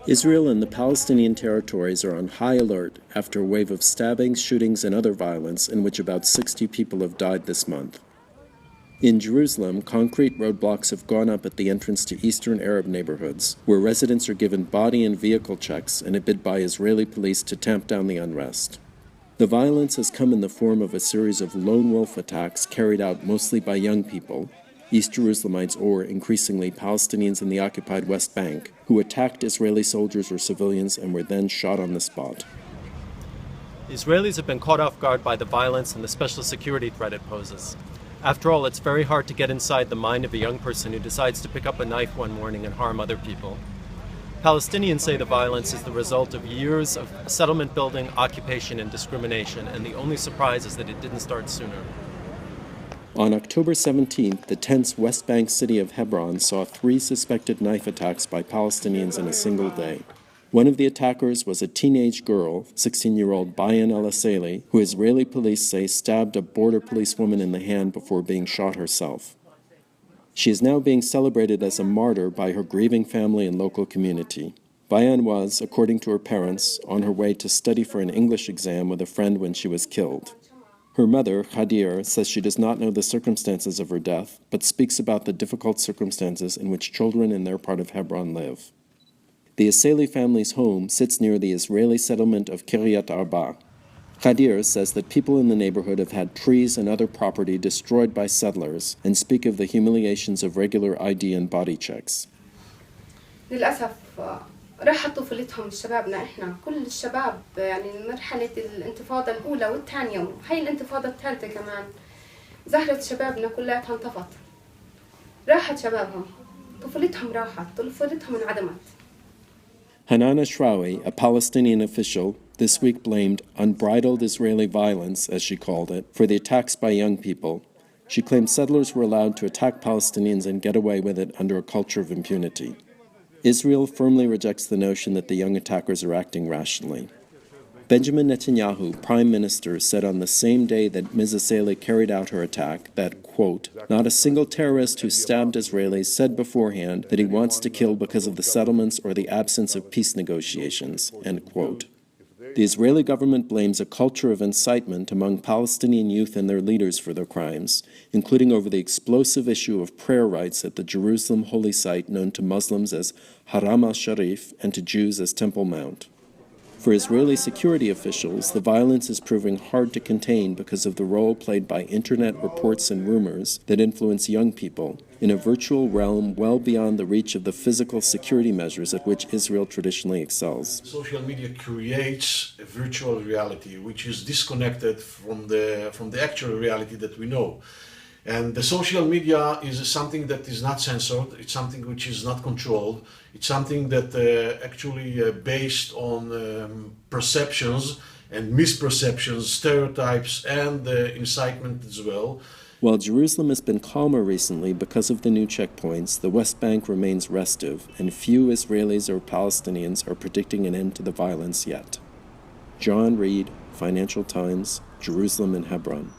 Israel and the Palestinian territories are on high alert after a wave of stabbings, shootings, and other violence in which about 60 people have died this month. In Jerusalem, concrete roadblocks have gone up at the entrance to eastern Arab neighborhoods, where residents are given body and vehicle checks in a bid by Israeli police to tamp down the unrest. The violence has come in the form of a series of lone wolf attacks carried out mostly by young people, East Jerusalemites or, increasingly, Palestinians in the occupied West Bank, who attacked Israeli soldiers or civilians and were then shot on the spot. Israelis have been caught off guard by the violence and the special security threat it poses. After all, it's very hard to get inside the mind of a young person who decides to pick up a knife one morning and harm other people. Palestinians say the violence is the result of years of settlement building, occupation, and discrimination, and the only surprise is that it didn't start sooner. On October 17th, the tense West Bank city of Hebron saw 3 suspected knife attacks by Palestinians in a single day. One of the attackers was a teenage girl, 16-year-old Bayan al-Asali, who Israeli police say stabbed a border police woman in the hand before being shot herself. She is now being celebrated as a martyr by her grieving family and local community. Bayan was, according to her parents, on her way to study for an English exam with a friend when she was killed. Her mother, Khadir, says she does not know the circumstances of her death, but speaks about the difficult circumstances in which children in their part of Hebron live. The Asali family's home sits near the Israeli settlement of Kiryat Arba. Khadir says that people in the neighborhood have had trees and other property destroyed by settlers and speak of the humiliations of regular ID and body checks. راحت طفولتهم شبابنا احنا كل الشباب يعني مرحلة الانتفاضة الأولى والثانية وهي الانتفاضة الثالثة كمان زهرة شبابنا كلها انطفت راحت شبابهم طفولتهم راحت طفولتهم انعدمت. Hanana Shrawi, a Palestinian official, this week blamed unbridled Israeli violence, as she called it, for the attacks by young people. She claimed settlers were allowed to attack Palestinians and get away with it under a culture of impunity. Israel firmly rejects the notion that the young attackers are acting rationally. Benjamin Netanyahu, prime minister, said on the same day that Ms. Asali carried out her attack that, quote, not a single terrorist who stabbed Israelis said beforehand that he wants to kill because of the settlements or the absence of peace negotiations, end quote. The Israeli government blames a culture of incitement among Palestinian youth and their leaders for their crimes, including over the explosive issue of prayer rights at the Jerusalem holy site known to Muslims as Haram al-Sharif and to Jews as Temple Mount. For Israeli security officials, the violence is proving hard to contain because of the role played by internet reports and rumors that influence young people in a virtual realm well beyond the reach of the physical security measures at which Israel traditionally excels. Social media creates a virtual reality which is disconnected from the actual reality that we know. And the social media is something that is not censored, it's something which is not controlled, it's something that actually based on perceptions and misperceptions, stereotypes, and incitement as well. While Jerusalem has been calmer recently because of the new checkpoints, the West Bank remains restive, and few Israelis or Palestinians are predicting an end to the violence yet. John Reed, Financial Times, Jerusalem and Hebron.